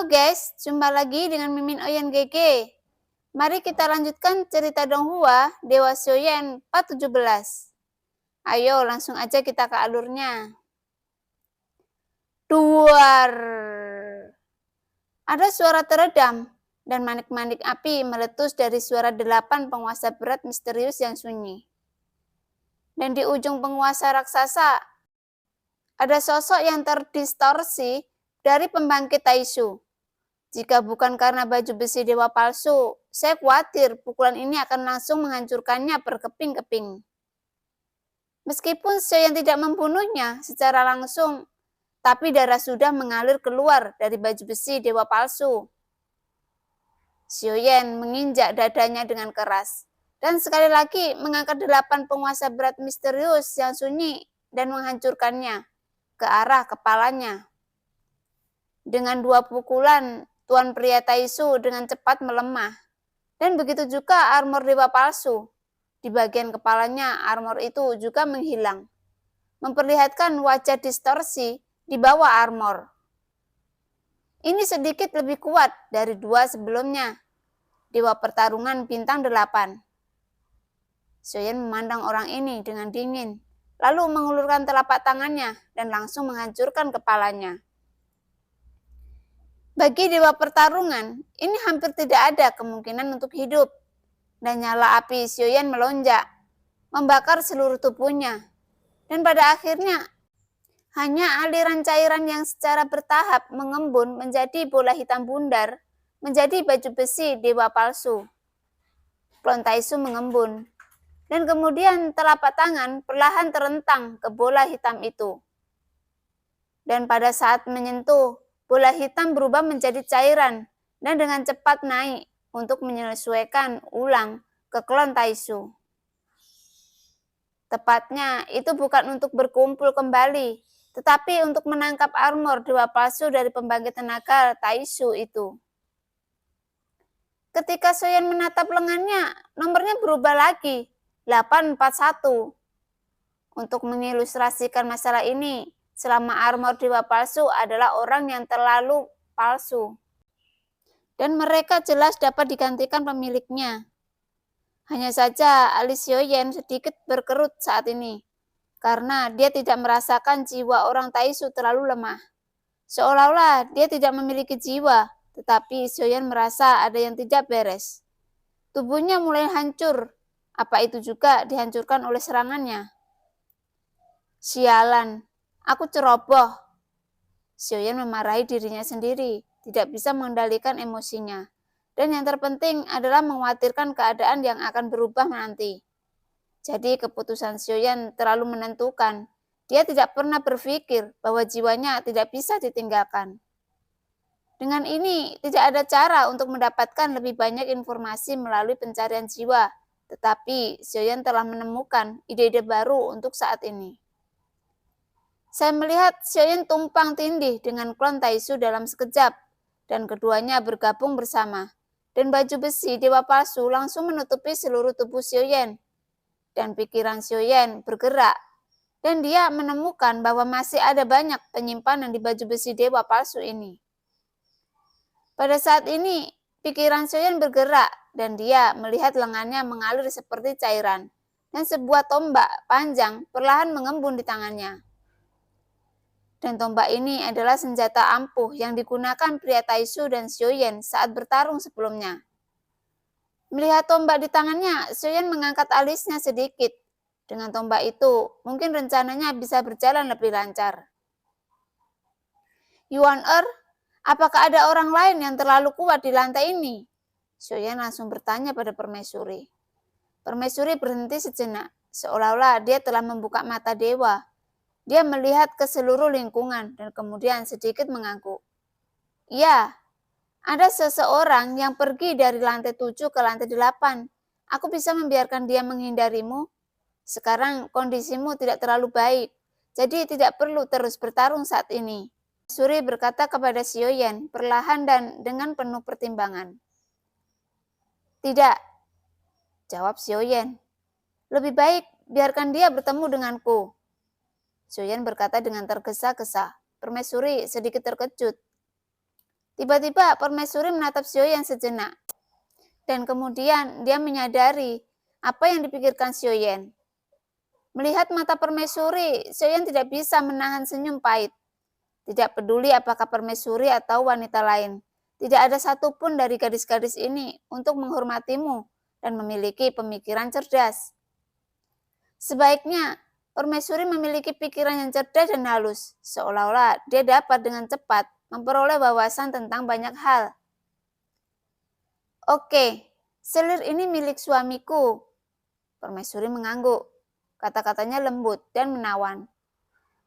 Halo guys, jumpa lagi dengan Mimin Oyen GG. Mari kita lanjutkan cerita Donghua Dewa Xiaoyan part 17. Ayo langsung aja kita ke alurnya. Duar. Ada suara teredam dan manik-manik api meletus dari suara 8 penguasa berat misterius yang sunyi. Dan di ujung penguasa raksasa ada sosok yang terdistorsi dari pembangkit Taishu. Jika bukan karena baju besi dewa palsu, saya khawatir pukulan ini akan langsung menghancurkannya berkeping-keping. Meskipun Xiaoyan tidak membunuhnya secara langsung, tapi darah sudah mengalir keluar dari baju besi dewa palsu. Xiaoyan menginjak dadanya dengan keras, dan sekali lagi mengangkat 8 penguasa berat misterius yang sunyi dan menghancurkannya ke arah kepalanya. Dengan 2 pukulan, Tuan pria Taishu dengan cepat melemah. Dan begitu juga armor dewa palsu. Di bagian kepalanya, armor itu juga menghilang, memperlihatkan wajah distorsi di bawah armor. Ini sedikit lebih kuat dari 2 sebelumnya, dewa pertarungan bintang 8. Xiaoyan memandang orang ini dengan dingin, lalu mengulurkan telapak tangannya dan langsung menghancurkan kepalanya. Bagi dewa pertarungan, ini hampir tidak ada kemungkinan untuk hidup. Dan nyala api Xiaoyan melonjak, membakar seluruh tubuhnya. Dan pada akhirnya, hanya aliran cairan yang secara bertahap mengembun menjadi bola hitam bundar, menjadi baju besi dewa palsu. Klon Taishu mengembun, dan kemudian telapak tangan perlahan terentang ke bola hitam itu. Dan pada saat menyentuh, bola hitam berubah menjadi cairan dan dengan cepat naik untuk menyesuaikan ulang ke klon Taishu. Tepatnya, itu bukan untuk berkumpul kembali, tetapi untuk menangkap armor dewa palsu dari pembangkit tenaga Taishu itu. Ketika Xiaoyan menatap lengannya, nomornya berubah lagi, 841. Untuk mengilustrasikan masalah ini, selama armor dewa palsu adalah orang yang terlalu palsu. Dan mereka jelas dapat digantikan pemiliknya. Hanya saja alis Xiaoyan sedikit berkerut saat ini, karena dia tidak merasakan jiwa orang Taishu terlalu lemah. Seolah-olah dia tidak memiliki jiwa, tetapi Xiaoyan merasa ada yang tidak beres. Tubuhnya mulai hancur, apa itu juga dihancurkan oleh serangannya. Sialan, aku ceroboh. Xiaoyan memarahi dirinya sendiri, tidak bisa mengendalikan emosinya. Dan yang terpenting adalah mengkhawatirkan keadaan yang akan berubah nanti. Jadi keputusan Xiaoyan terlalu menentukan. Dia tidak pernah berpikir bahwa jiwanya tidak bisa ditinggalkan. Dengan ini, tidak ada cara untuk mendapatkan lebih banyak informasi melalui pencarian jiwa. Tetapi Xiaoyan telah menemukan ide-ide baru untuk saat ini. Saya melihat Xiaoyan tumpang tindih dengan klon Taishu dalam sekejap, dan keduanya bergabung bersama. Dan baju besi dewa palsu langsung menutupi seluruh tubuh Xiaoyan. Dan pikiran Xiaoyan bergerak, dan dia menemukan bahwa masih ada banyak penyimpanan di baju besi dewa palsu ini. Pada saat ini, pikiran Xiaoyan bergerak, dan dia melihat lengannya mengalir seperti cairan, dan sebuah tombak panjang perlahan mengembun di tangannya. Dan tombak ini adalah senjata ampuh yang digunakan pria Taishu dan Xiaoyan saat bertarung sebelumnya. Melihat tombak di tangannya, Xiaoyan mengangkat alisnya sedikit. Dengan tombak itu, mungkin rencananya bisa berjalan lebih lancar. Yuan apakah ada orang lain yang terlalu kuat di lantai ini? Xiaoyan langsung bertanya pada permaisuri. Permaisuri berhenti sejenak, seolah-olah dia telah membuka mata dewa. Dia melihat ke seluruh lingkungan dan kemudian sedikit mengangguk. Ya, ada seseorang yang pergi dari lantai 7 ke lantai 8. Aku bisa membiarkan dia menghindarimu. Sekarang kondisimu tidak terlalu baik, jadi tidak perlu terus bertarung saat ini. Suri berkata kepada Xiaoyan perlahan dan dengan penuh pertimbangan. Tidak, jawab Xiaoyan. Lebih baik biarkan dia bertemu denganku. Xiaoyan berkata dengan tergesa-gesa. Permaisuri sedikit terkejut. Tiba-tiba Permaisuri menatap Xiaoyan sejenak. Dan kemudian dia menyadari apa yang dipikirkan Xiaoyan. Melihat mata Permaisuri, Xiaoyan tidak bisa menahan senyum pahit. Tidak peduli apakah Permaisuri atau wanita lain. Tidak ada satupun dari gadis-gadis ini untuk menghormatimu dan memiliki pemikiran cerdas. Sebaiknya Permaisuri memiliki pikiran yang cerdas dan halus, seolah-olah dia dapat dengan cepat memperoleh wawasan tentang banyak hal. Oke, selir ini milik suamiku. Permaisuri mengangguk. Kata-katanya lembut dan menawan.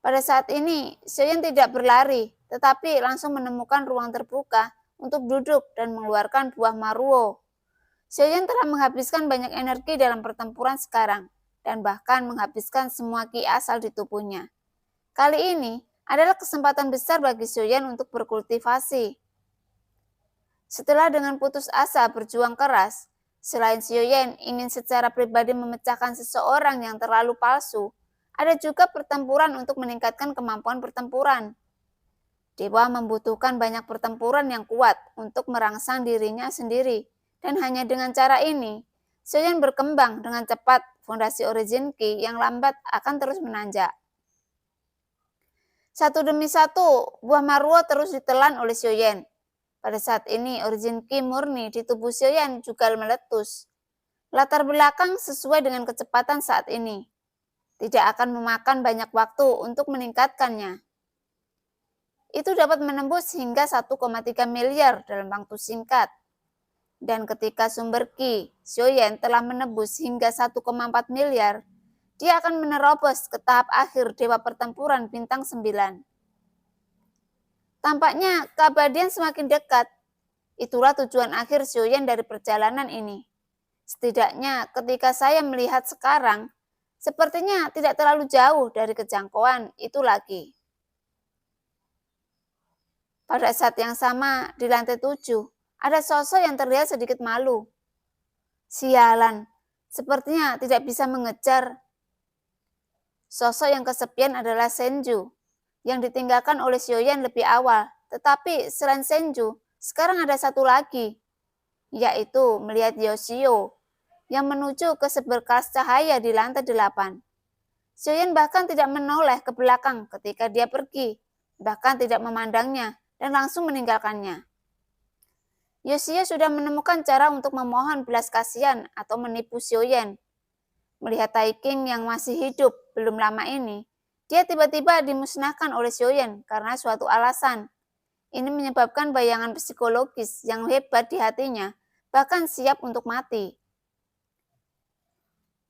Pada saat ini, Xiaoyan tidak berlari, tetapi langsung menemukan ruang terbuka untuk duduk dan mengeluarkan buah maruo. Xiaoyan telah menghabiskan banyak energi dalam pertempuran sekarang, dan bahkan menghabiskan semua ki asal di tubuhnya. Kali ini adalah kesempatan besar bagi Xiaoyan untuk berkultivasi. Setelah dengan putus asa berjuang keras, selain Xiaoyan ingin secara pribadi memecahkan seseorang yang terlalu palsu, ada juga pertempuran untuk meningkatkan kemampuan pertempuran. Dewa membutuhkan banyak pertempuran yang kuat untuk merangsang dirinya sendiri, dan hanya dengan cara ini, Xiaoyan berkembang dengan cepat. Fondasi Origin Ki yang lambat akan terus menanjak. Satu demi satu, buah maruo terus ditelan oleh Xiaoyan. Pada saat ini, Origin Ki murni di tubuh Xiaoyan juga meletus. Latar belakang sesuai dengan kecepatan saat ini. Tidak akan memakan banyak waktu untuk meningkatkannya. Itu dapat menembus hingga 1,3 miliar dalam waktu singkat. Dan ketika sumber Ki, Xiaoyan telah menembus hingga 1,4 miliar, dia akan menerobos ke tahap akhir Dewa Pertempuran Bintang 9. Tampaknya keabadian semakin dekat. Itulah tujuan akhir Xiaoyan dari perjalanan ini. Setidaknya ketika saya melihat sekarang, sepertinya tidak terlalu jauh dari kejangkauan itu lagi. Pada saat yang sama, di lantai 7, ada sosok yang terlihat sedikit malu. Sialan, sepertinya tidak bisa mengejar. Sosok yang kesepian adalah Senju, yang ditinggalkan oleh Xiaoyan lebih awal. Tetapi selain Senju, sekarang ada satu lagi, yaitu melihat Yoshio, yang menuju ke seberkas cahaya di lantai 8. Xiaoyan bahkan tidak menoleh ke belakang ketika dia pergi, bahkan tidak memandangnya dan langsung meninggalkannya. Yoshio sudah menemukan cara untuk memohon belas kasihan atau menipu Xiaoyan. Melihat Taiking yang masih hidup belum lama ini, dia tiba-tiba dimusnahkan oleh Xiaoyan karena suatu alasan. Ini menyebabkan bayangan psikologis yang hebat di hatinya, bahkan siap untuk mati.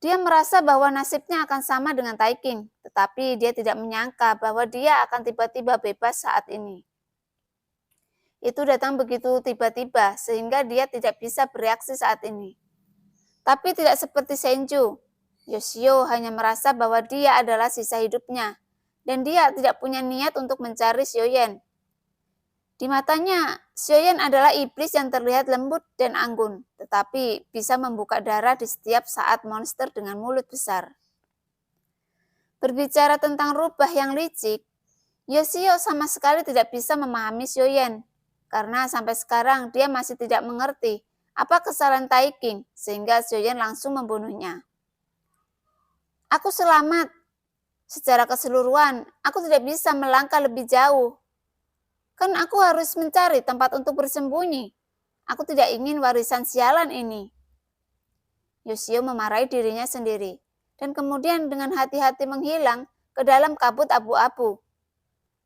Dia merasa bahwa nasibnya akan sama dengan Taiking, tetapi dia tidak menyangka bahwa dia akan tiba-tiba bebas saat ini. Itu datang begitu tiba-tiba sehingga dia tidak bisa bereaksi saat ini. Tapi tidak seperti Senju. Yoshio hanya merasa bahwa dia adalah sisa hidupnya dan dia tidak punya niat untuk mencari Xiaoyan. Di matanya, Xiaoyan adalah iblis yang terlihat lembut dan anggun, tetapi bisa membuka darah di setiap saat monster dengan mulut besar. Berbicara tentang rubah yang licik, Yoshio sama sekali tidak bisa memahami Xiaoyan. Karena sampai sekarang dia masih tidak mengerti apa kesalahan Taiking sehingga Xiaoyan langsung membunuhnya. Aku selamat. Secara keseluruhan, aku tidak bisa melangkah lebih jauh. Kan aku harus mencari tempat untuk bersembunyi. Aku tidak ingin warisan sialan ini. Yoshio memarahi dirinya sendiri dan kemudian dengan hati-hati menghilang ke dalam kabut abu-abu.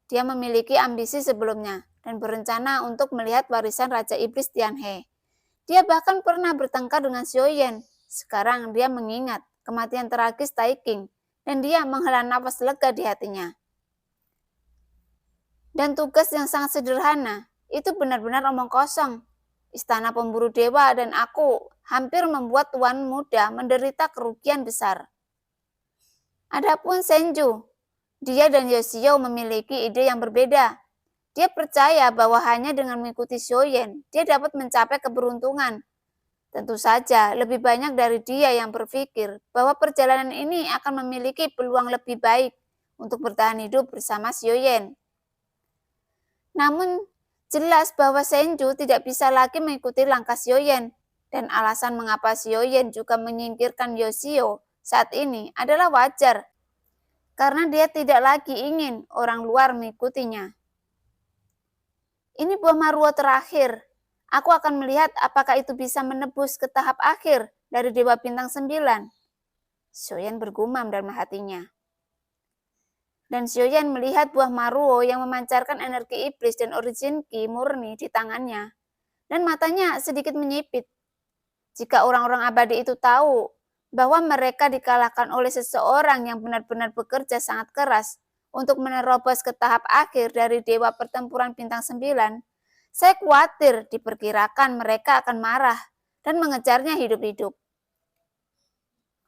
Dia memiliki ambisi sebelumnya dan berencana untuk melihat warisan Raja Iblis Tianhe. Dia bahkan pernah bertengkar dengan Xiaoyan. Sekarang dia mengingat kematian tragis Taiking dan dia menghela nafas lega di hatinya. Dan tugas yang sangat sederhana, itu benar-benar omong kosong. Istana Pemburu Dewa dan aku hampir membuat Tuan Muda menderita kerugian besar. Adapun Senju, dia dan Yoshio memiliki ide yang berbeda. Dia percaya bahwa hanya dengan mengikuti Xiaoyan, dia dapat mencapai keberuntungan. Tentu saja, lebih banyak dari dia yang berpikir bahwa perjalanan ini akan memiliki peluang lebih baik untuk bertahan hidup bersama Xiaoyan. Namun, Jelas bahwa Senju tidak bisa lagi mengikuti langkah Xiaoyan, dan alasan mengapa Xiaoyan juga menyingkirkan Yoshio saat ini adalah wajar, karena dia tidak lagi ingin orang luar mengikutinya. Ini buah maruo terakhir. Aku akan melihat apakah itu bisa menebus ke tahap akhir dari Dewa Bintang 9. Xiaoyan bergumam dalam hatinya. Dan Xiaoyan melihat buah maruo yang memancarkan energi iblis dan origin ki murni di tangannya. Dan matanya sedikit menyipit. Jika orang-orang abadi itu tahu bahwa mereka dikalahkan oleh seseorang yang benar-benar bekerja sangat keras untuk menerobos ke tahap akhir dari Dewa Pertempuran Bintang 9, saya khawatir diperkirakan mereka akan marah dan mengejarnya hidup-hidup.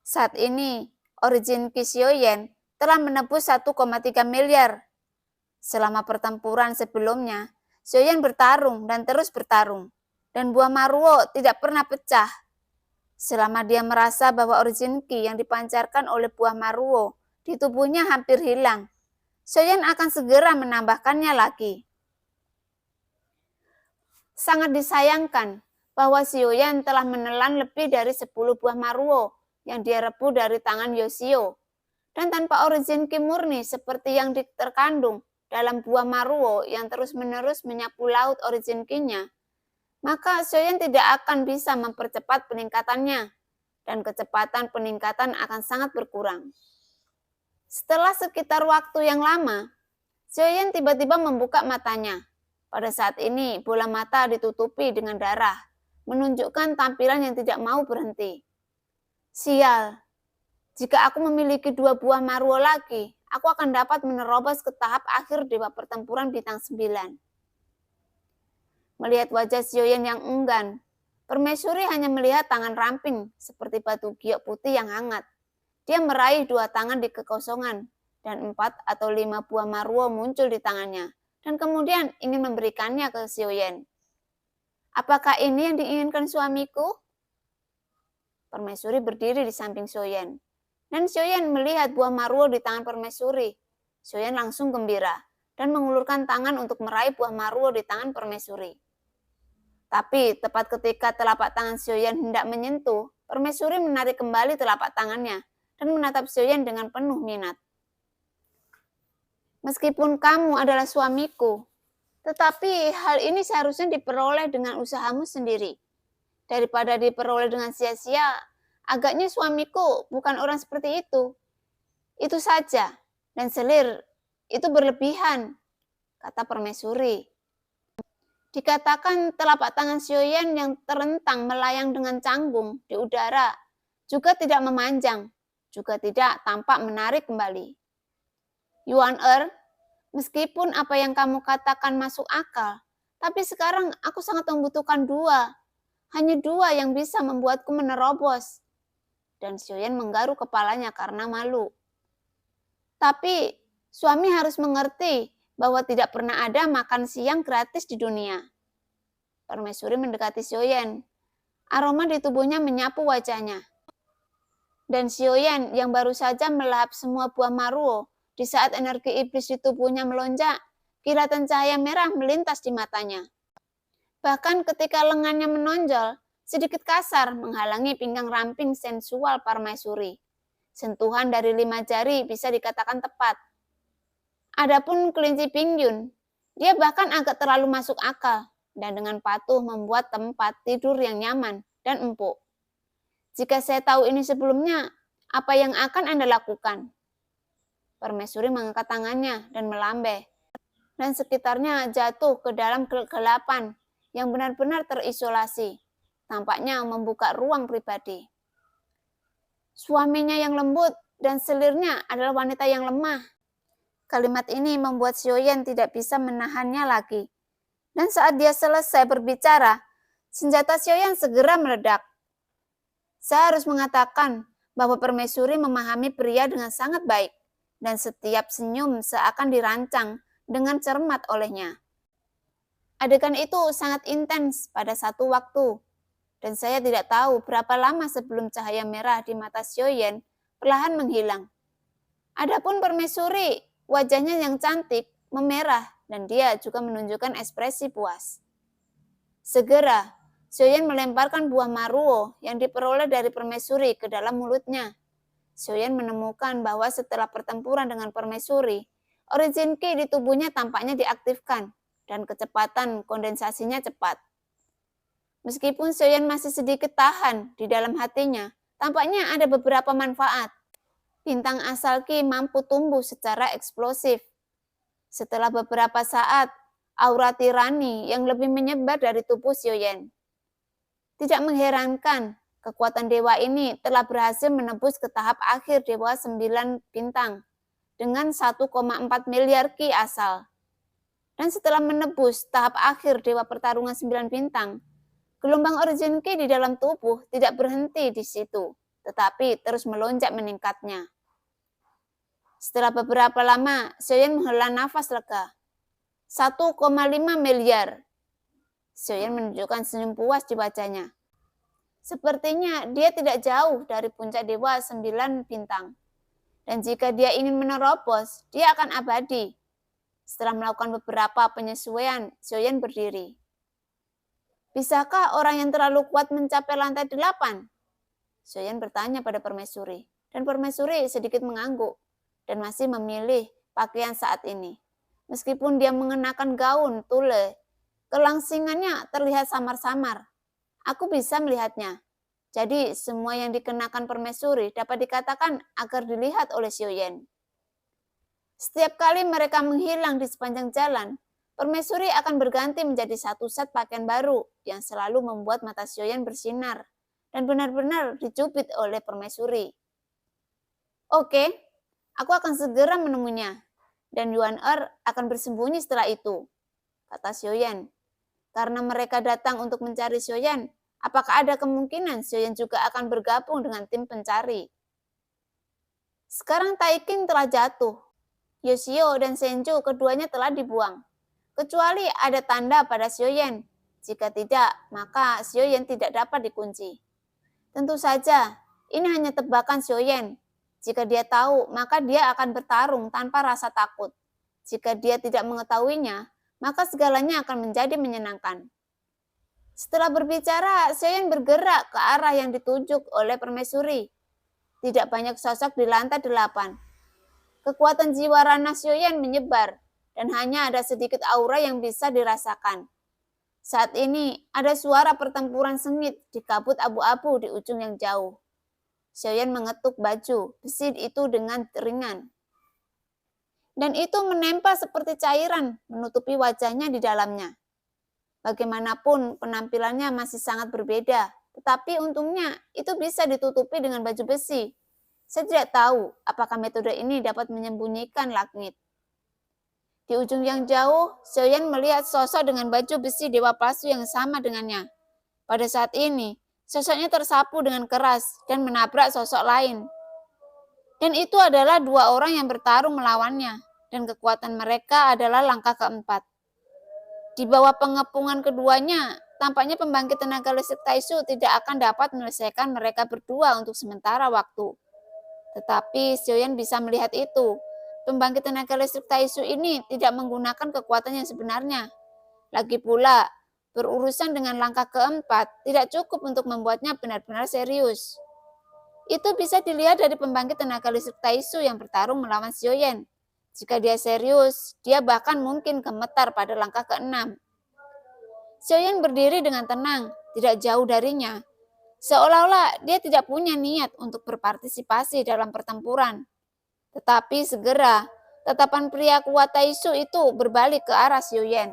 Saat ini, origin ki Xiaoyan telah menebus 1,3 miliar. Selama pertempuran sebelumnya, Xiaoyan bertarung dan terus bertarung, dan buah maruo tidak pernah pecah. Selama dia merasa bahwa origin ki yang dipancarkan oleh buah maruo di tubuhnya hampir hilang, Xiaoyan akan segera menambahkannya lagi. Sangat disayangkan bahwa Xiaoyan telah menelan lebih dari 10 buah maruo yang dia rebut dari tangan Yoshio. Dan tanpa origin ki murni seperti yang terkandung dalam buah maruo yang terus-menerus menyapu laut origin ki-nya, maka Xiaoyan tidak akan bisa mempercepat peningkatannya, dan kecepatan peningkatan akan sangat berkurang. Setelah sekitar waktu yang lama, Xiaoyan tiba-tiba membuka matanya. Pada saat ini, bola mata ditutupi dengan darah, menunjukkan tampilan yang tidak mau berhenti. Sial, jika aku memiliki 2 buah maruo lagi, aku akan dapat menerobos ke tahap akhir Dewa Pertempuran Bintang 9. Melihat wajah Xiaoyan yang enggan, permaisuri hanya melihat tangan ramping seperti batu giok putih yang hangat. Dia meraih 2 tangan di kekosongan, dan 4 atau 5 buah maruo muncul di tangannya, dan kemudian ingin memberikannya ke Xiaoyan. Apakah ini yang diinginkan suamiku? Permaisuri berdiri di samping Xiaoyan, dan Xiaoyan melihat buah maruo di tangan permaisuri. Xiaoyan langsung gembira dan mengulurkan tangan untuk meraih buah maruo di tangan permaisuri. Tapi tepat ketika telapak tangan Xiaoyan hendak menyentuh, permaisuri menarik kembali telapak tangannya dan menatap Xiaoyan dengan penuh minat. Meskipun kamu adalah suamiku, tetapi hal ini seharusnya diperoleh dengan usahamu sendiri. Daripada diperoleh dengan sia-sia, agaknya suamiku bukan orang seperti itu. Itu saja, dan selir, itu berlebihan, kata permaisuri. Dikatakan telapak tangan Xiaoyan yang terentang melayang dengan canggung di udara, juga tidak memanjang, juga tidak tampak menarik kembali. Yuan meskipun apa yang kamu katakan masuk akal, tapi sekarang aku sangat membutuhkan 2. Hanya 2 yang bisa membuatku menerobos. Dan Xiaoyan menggaruk kepalanya karena malu. Tapi suami harus mengerti bahwa tidak pernah ada makan siang gratis di dunia. Permaisuri mendekati Xiaoyan. Aroma di tubuhnya menyapu wajahnya. Dan Xiaoyan yang baru saja melahap semua buah maruo, di saat energi iblis di tubuhnya melonjak, kilatan cahaya merah melintas di matanya. Bahkan ketika lengannya menonjol, sedikit kasar menghalangi pinggang ramping sensual permaisuri. Sentuhan dari 5 jari bisa dikatakan tepat. Adapun kelinci Pingyun, dia bahkan agak terlalu masuk akal dan dengan patuh membuat tempat tidur yang nyaman dan empuk. Jika saya tahu ini sebelumnya, apa yang akan Anda lakukan? Permaisuri mengangkat tangannya dan melambai, dan sekitarnya jatuh ke dalam kegelapan yang benar-benar terisolasi, tampaknya membuka ruang pribadi. Suaminya yang lembut dan selirnya adalah wanita yang lemah. Kalimat ini membuat Xiaoyan tidak bisa menahannya lagi. Dan saat dia selesai berbicara, senjata Xiaoyan segera meledak. Saya harus mengatakan bahwa permaisuri memahami pria dengan sangat baik, dan setiap senyum seakan dirancang dengan cermat olehnya. Adegan itu sangat intens pada satu waktu, dan saya tidak tahu berapa lama sebelum cahaya merah di mata Xiaoyan perlahan menghilang. Adapun permaisuri, wajahnya yang cantik, memerah dan dia juga menunjukkan ekspresi puas. Segera, Xiaoyan melemparkan buah maruo yang diperoleh dari permaisuri ke dalam mulutnya. Xiaoyan menemukan bahwa setelah pertempuran dengan permaisuri, origin Qi di tubuhnya tampaknya diaktifkan dan kecepatan kondensasinya cepat. Meskipun Xiaoyan masih sedikit tahan di dalam hatinya, tampaknya ada beberapa manfaat. Bintang asal Qi mampu tumbuh secara eksplosif. Setelah beberapa saat, aura tirani yang lebih menyebar dari tubuh Xiaoyan. Tidak mengherankan, kekuatan dewa ini telah berhasil menembus ke tahap akhir dewa 9 bintang dengan 1,4 miliar Qi asal. Dan setelah menembus tahap akhir dewa pertarungan 9 bintang, gelombang origin Qi di dalam tubuh tidak berhenti di situ, tetapi terus melonjak meningkatnya. Setelah beberapa lama, Xiaoyan menghela nafas lega. 1,5 miliar. Xiaoyan menunjukkan senyum puas di wajahnya. Sepertinya dia tidak jauh dari puncak dewa 9 bintang. Dan jika dia ingin menerobos, dia akan abadi. Setelah melakukan beberapa penyesuaian, Xiaoyan berdiri. Bisakah orang yang terlalu kuat mencapai lantai 8? Xiaoyan bertanya pada permaisuri. Dan permaisuri sedikit mengangguk dan masih memilih pakaian saat ini. Meskipun dia mengenakan gaun tule, kelangsingannya terlihat samar-samar. Aku bisa melihatnya. Jadi semua yang dikenakan permaisuri dapat dikatakan agar dilihat oleh Xiaoyan. Setiap kali mereka menghilang di sepanjang jalan, permaisuri akan berganti menjadi satu set pakaian baru yang selalu membuat mata Xiaoyan bersinar dan benar-benar dicubit oleh permaisuri. Oke, aku akan segera menemuinya. Dan Yuan akan bersembunyi setelah itu, kata Xiaoyan. Karena mereka datang untuk mencari Xiaoyan, apakah ada kemungkinan Xiaoyan juga akan bergabung dengan tim pencari? Sekarang Tai Qing telah jatuh. Yoshio dan Senju keduanya telah dibuang. Kecuali ada tanda pada Xiaoyan. Jika tidak, maka Xiaoyan tidak dapat dikunci. Tentu saja, ini hanya tebakan Xiaoyan. Jika dia tahu, maka dia akan bertarung tanpa rasa takut. Jika dia tidak mengetahuinya, maka segalanya akan menjadi menyenangkan. Setelah berbicara, Xiaoyan bergerak ke arah yang ditunjuk oleh permaisuri. Tidak banyak sosok di lantai 8. Kekuatan jiwa ranah Xiaoyan menyebar, dan hanya ada sedikit aura yang bisa dirasakan. Saat ini, ada suara pertempuran sengit di kabut abu-abu di ujung yang jauh. Xiaoyan mengetuk baju besi itu dengan ringan. Dan itu menempel seperti cairan menutupi wajahnya di dalamnya. Bagaimanapun penampilannya masih sangat berbeda, tetapi untungnya itu bisa ditutupi dengan baju besi. Saya tidak tahu apakah metode ini dapat menyembunyikan langit. Di ujung yang jauh, Xiaoyan melihat sosok dengan baju besi dewa palsu yang sama dengannya. Pada saat ini, sosoknya tersapu dengan keras dan menabrak sosok lain. Dan itu adalah 2 orang yang bertarung melawannya, dan kekuatan mereka adalah langkah keempat. Di bawah pengepungan keduanya, tampaknya pembangkit tenaga listrik Taisu tidak akan dapat menyelesaikan mereka berdua untuk sementara waktu. Tetapi Xiaoyan bisa melihat itu. Pembangkit tenaga listrik Taisu ini tidak menggunakan kekuatan yang sebenarnya. Lagi pula, berurusan dengan langkah keempat tidak cukup untuk membuatnya benar-benar serius. Itu bisa dilihat dari pembangkit tenaga listrik Taisu yang bertarung melawan Xiaoyan. Jika dia serius, dia bahkan mungkin gemetar pada langkah ke-6. Xiaoyan berdiri dengan tenang, tidak jauh darinya. Seolah-olah dia tidak punya niat untuk berpartisipasi dalam pertempuran. Tetapi segera, tatapan pria kuat Taisu itu berbalik ke arah Xiaoyan.